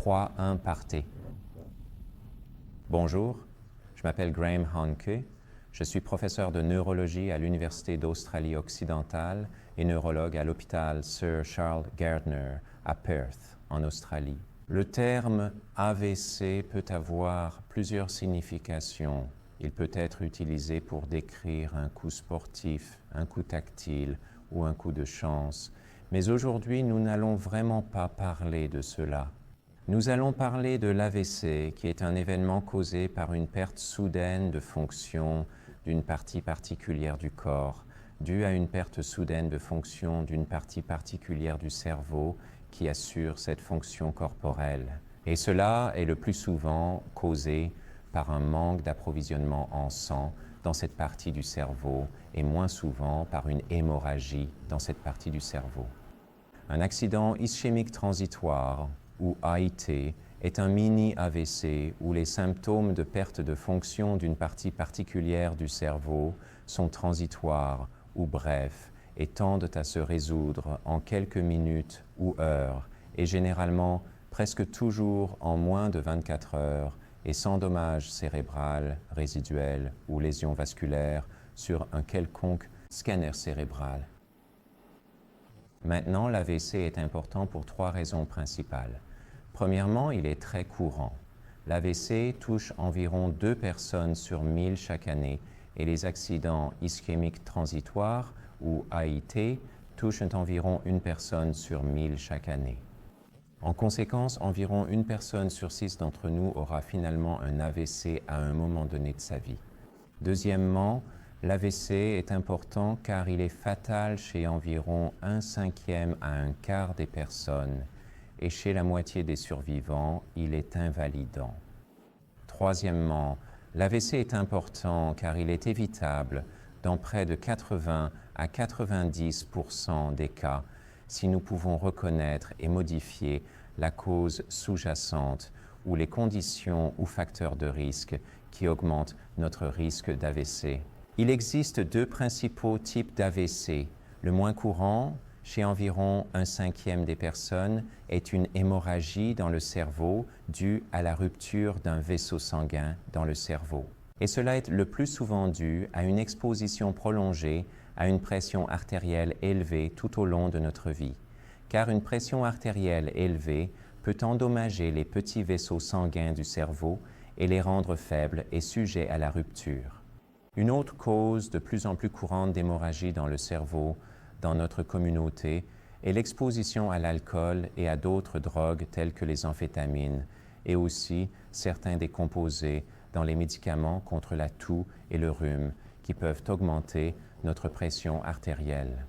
3, 1, partez. Bonjour, je m'appelle Graham Hanke. Je suis professeur de neurologie à l'Université d'Australie occidentale et neurologue à l'hôpital Sir Charles Gairdner à Perth, en Australie. Le terme AVC peut avoir plusieurs significations. Il peut être utilisé pour décrire un coup sportif, un coup tactile ou un coup de chance. Mais aujourd'hui, nous n'allons vraiment pas parler de cela. Nous allons parler de l'AVC, qui est un événement causé par une perte soudaine de fonction d'une partie particulière du corps, due à une perte soudaine de fonction d'une partie particulière du cerveau qui assure cette fonction corporelle. Et cela est le plus souvent causé par un manque d'approvisionnement en sang dans cette partie du cerveau et moins souvent par une hémorragie dans cette partie du cerveau. Un accident ischémique transitoire, ou AIT, est un mini-AVC où les symptômes de perte de fonction d'une partie particulière du cerveau sont transitoires ou brefs et tendent à se résoudre en quelques minutes ou heures et généralement presque toujours en moins de 24 heures et sans dommage cérébral, résiduel ou lésion vasculaire sur un quelconque scanner cérébral. Maintenant, l'AVC est important pour 3 raisons principales. Premièrement, il est très courant. L'AVC touche environ 2 personnes sur 1000 chaque année et les accidents ischémiques transitoires, ou AIT, touchent environ 1 personne sur 1000 chaque année. En conséquence, environ 1 personne sur 6 d'entre nous aura finalement un AVC à un moment donné de sa vie. Deuxièmement, l'AVC est important car il est fatal chez environ 1/5 à 1/4 des personnes et chez la moitié des survivants, il est invalidant. Troisièmement, l'AVC est important car il est évitable dans près de 80 à 90% des cas si nous pouvons reconnaître et modifier la cause sous-jacente ou les conditions ou facteurs de risque qui augmentent notre risque d'AVC. Il existe 2 principaux types d'AVC. Le moins courant, chez environ 1/5 des personnes, est une hémorragie dans le cerveau due à la rupture d'un vaisseau sanguin dans le cerveau. Et cela est le plus souvent dû à une exposition prolongée à une pression artérielle élevée tout au long de notre vie. Car une pression artérielle élevée peut endommager les petits vaisseaux sanguins du cerveau et les rendre faibles et sujets à la rupture. Une autre cause de plus en plus courante d'hémorragie dans le cerveau dans notre communauté est l'exposition à l'alcool et à d'autres drogues telles que les amphétamines et aussi certains des composés dans les médicaments contre la toux et le rhume qui peuvent augmenter notre pression artérielle.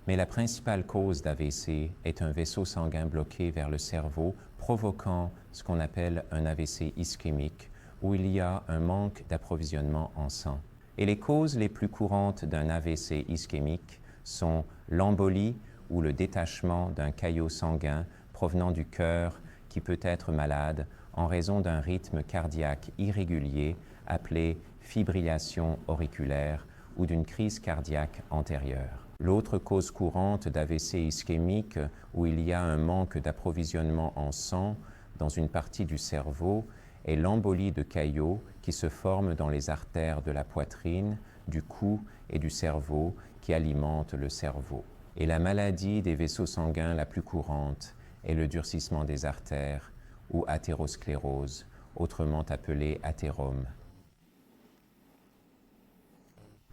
Mais la principale cause d'AVC est un vaisseau sanguin bloqué vers le cerveau provoquant ce qu'on appelle un AVC ischémique où il y a un manque d'approvisionnement en sang. Et les causes les plus courantes d'un AVC ischémique sont l'embolie ou le détachement d'un caillot sanguin provenant du cœur qui peut être malade en raison d'un rythme cardiaque irrégulier appelé fibrillation auriculaire ou d'une crise cardiaque antérieure. L'autre cause courante d'AVC ischémique où il y a un manque d'approvisionnement en sang dans une partie du cerveau est l'embolie de caillots qui se forment dans les artères de la poitrine, du cou et du cerveau qui alimentent le cerveau. Et la maladie des vaisseaux sanguins la plus courante est le durcissement des artères ou athérosclérose, autrement appelée athérome.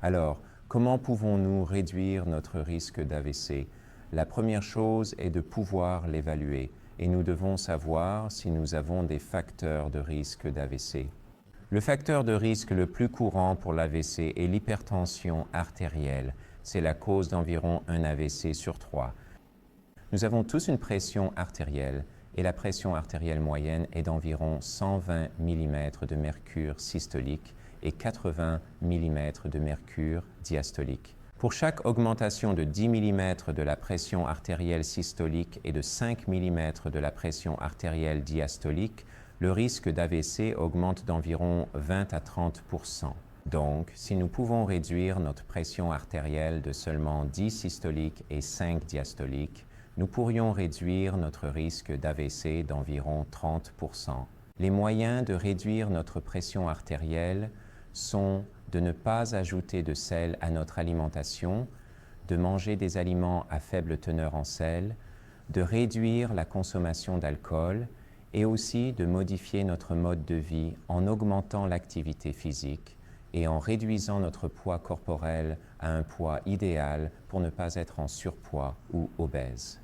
Alors, comment pouvons-nous réduire notre risque d'AVC? La première chose est de pouvoir l'évaluer et nous devons savoir si nous avons des facteurs de risque d'AVC. Le facteur de risque le plus courant pour l'AVC est l'hypertension artérielle. C'est la cause d'environ un AVC sur 3. Nous avons tous une pression artérielle et la pression artérielle moyenne est d'environ 120 mm de mercure systolique et 80 mm de mercure diastolique. Pour chaque augmentation de 10 mm de la pression artérielle systolique et de 5 mm de la pression artérielle diastolique, le risque d'AVC augmente d'environ 20 à 30%. Donc, si nous pouvons réduire notre pression artérielle de seulement 10 systoliques et 5 diastoliques, nous pourrions réduire notre risque d'AVC d'environ 30%. Les moyens de réduire notre pression artérielle sont de ne pas ajouter de sel à notre alimentation, de manger des aliments à faible teneur en sel, de réduire la consommation d'alcool et aussi de modifier notre mode de vie en augmentant l'activité physique et en réduisant notre poids corporel à un poids idéal pour ne pas être en surpoids ou obèse.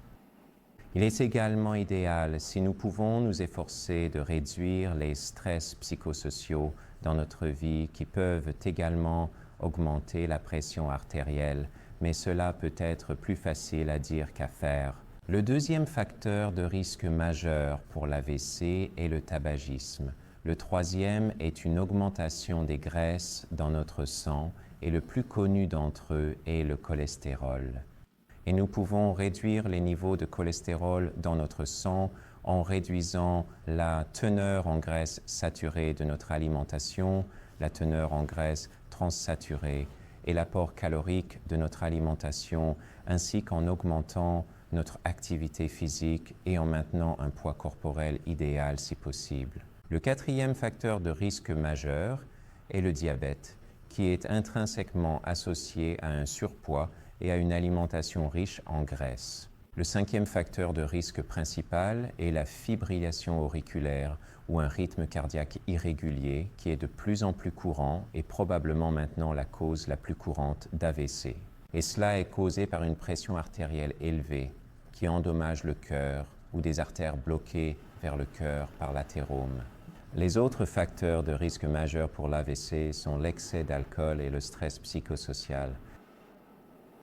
Il est également idéal si nous pouvons nous efforcer de réduire les stress psychosociaux dans notre vie qui peuvent également augmenter la pression artérielle, mais cela peut être plus facile à dire qu'à faire. Le deuxième facteur de risque majeur pour l'AVC est le tabagisme. Le troisième est une augmentation des graisses dans notre sang et le plus connu d'entre eux est le cholestérol. Et nous pouvons réduire les niveaux de cholestérol dans notre sang en réduisant la teneur en graisses saturées de notre alimentation, la teneur en graisses transsaturées et l'apport calorique de notre alimentation, ainsi qu'en augmentant notre activité physique et en maintenant un poids corporel idéal si possible. Le quatrième facteur de risque majeur est le diabète, qui est intrinsèquement associé à un surpoids et à une alimentation riche en graisse. Le cinquième facteur de risque principal est la fibrillation auriculaire ou un rythme cardiaque irrégulier qui est de plus en plus courant et probablement maintenant la cause la plus courante d'AVC. Et cela est causé par une pression artérielle élevée qui endommage le cœur ou des artères bloquées vers le cœur par l'athérome. Les autres facteurs de risque majeur pour l'AVC sont l'excès d'alcool et le stress psychosocial.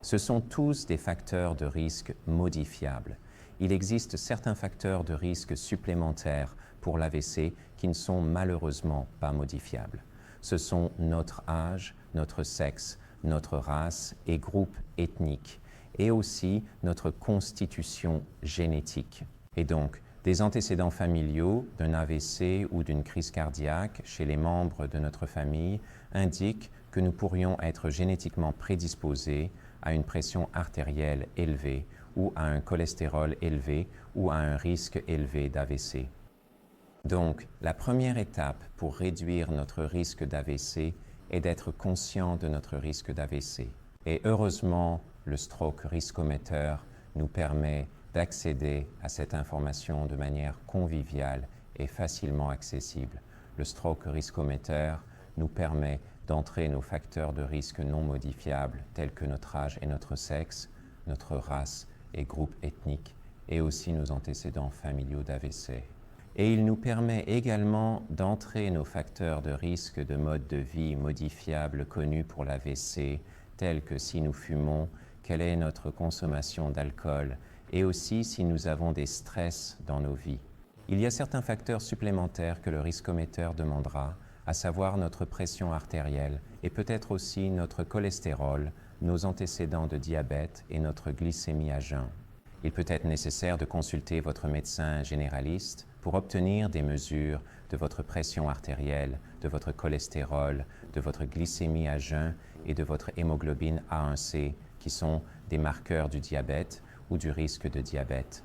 Ce sont tous des facteurs de risque modifiables. Il existe certains facteurs de risque supplémentaires pour l'AVC qui ne sont malheureusement pas modifiables. Ce sont notre âge, notre sexe, notre race et groupe ethnique, et aussi notre constitution génétique. Et donc, des antécédents familiaux d'un AVC ou d'une crise cardiaque chez les membres de notre famille indiquent que nous pourrions être génétiquement prédisposés à une pression artérielle élevée ou à un cholestérol élevé ou à un risque élevé d'AVC. Donc, la première étape pour réduire notre risque d'AVC est d'être conscient de notre risque d'AVC. Et heureusement, le Stroke Riscometer nous permet d'accéder à cette information de manière conviviale et facilement accessible. Le Stroke Riscometer nous permet d'entrer nos facteurs de risque non modifiables tels que notre âge et notre sexe, notre race et groupe ethnique, et aussi nos antécédents familiaux d'AVC. Et il nous permet également d'entrer nos facteurs de risque de mode de vie modifiables connus pour l'AVC, tels que si nous fumons, quelle est notre consommation d'alcool, et aussi si nous avons des stress dans nos vies. Il y a certains facteurs supplémentaires que le riscométeur demandera, à savoir notre pression artérielle et peut-être aussi notre cholestérol, nos antécédents de diabète et notre glycémie à jeun. Il peut être nécessaire de consulter votre médecin généraliste pour obtenir des mesures de votre pression artérielle, de votre cholestérol, de votre glycémie à jeun et de votre hémoglobine A1C, qui sont des marqueurs du diabète ou du risque de diabète.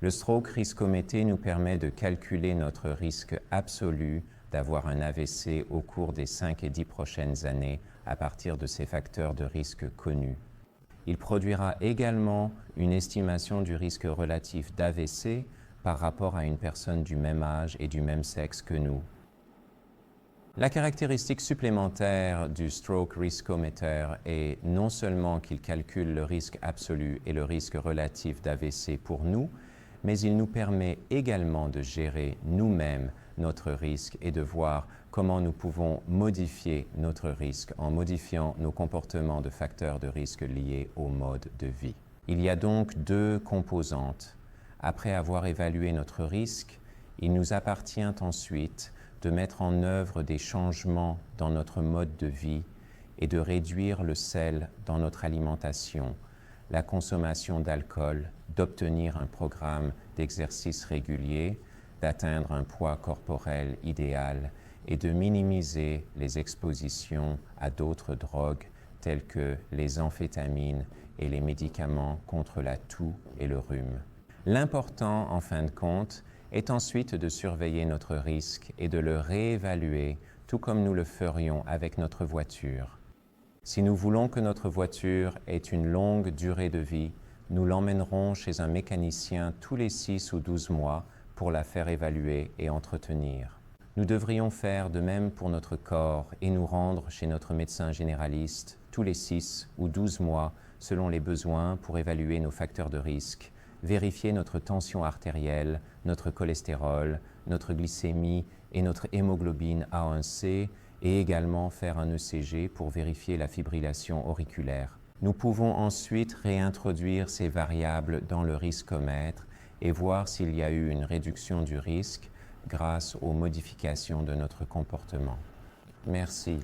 Le Stroke Riscometer nous permet de calculer notre risque absolu d'avoir un AVC au cours des 5 et 10 prochaines années à partir de ces facteurs de risque connus. Il produira également une estimation du risque relatif d'AVC par rapport à une personne du même âge et du même sexe que nous. La caractéristique supplémentaire du Stroke Riscometer est non seulement qu'il calcule le risque absolu et le risque relatif d'AVC pour nous, mais il nous permet également de gérer nous-mêmes notre risque et de voir comment nous pouvons modifier notre risque en modifiant nos comportements de facteurs de risque liés au mode de vie. Il y a donc deux composantes. Après avoir évalué notre risque, il nous appartient ensuite de mettre en œuvre des changements dans notre mode de vie et de réduire le sel dans notre alimentation, la consommation d'alcool, d'obtenir un programme d'exercice régulier, d'atteindre un poids corporel idéal et de minimiser les expositions à d'autres drogues telles que les amphétamines et les médicaments contre la toux et le rhume. L'important, en fin de compte, est ensuite de surveiller notre risque et de le réévaluer, tout comme nous le ferions avec notre voiture. Si nous voulons que notre voiture ait une longue durée de vie, nous l'emmènerons chez un mécanicien tous les 6 ou 12 mois pour la faire évaluer et entretenir. Nous devrions faire de même pour notre corps et nous rendre chez notre médecin généraliste tous les 6 ou 12 mois selon les besoins pour évaluer nos facteurs de risque, vérifier notre tension artérielle, notre cholestérol, notre glycémie et notre hémoglobine A1C et également faire un ECG pour vérifier la fibrillation auriculaire. Nous pouvons ensuite réintroduire ces variables dans le risquomètre et voir s'il y a eu une réduction du risque grâce aux modifications de notre comportement. Merci.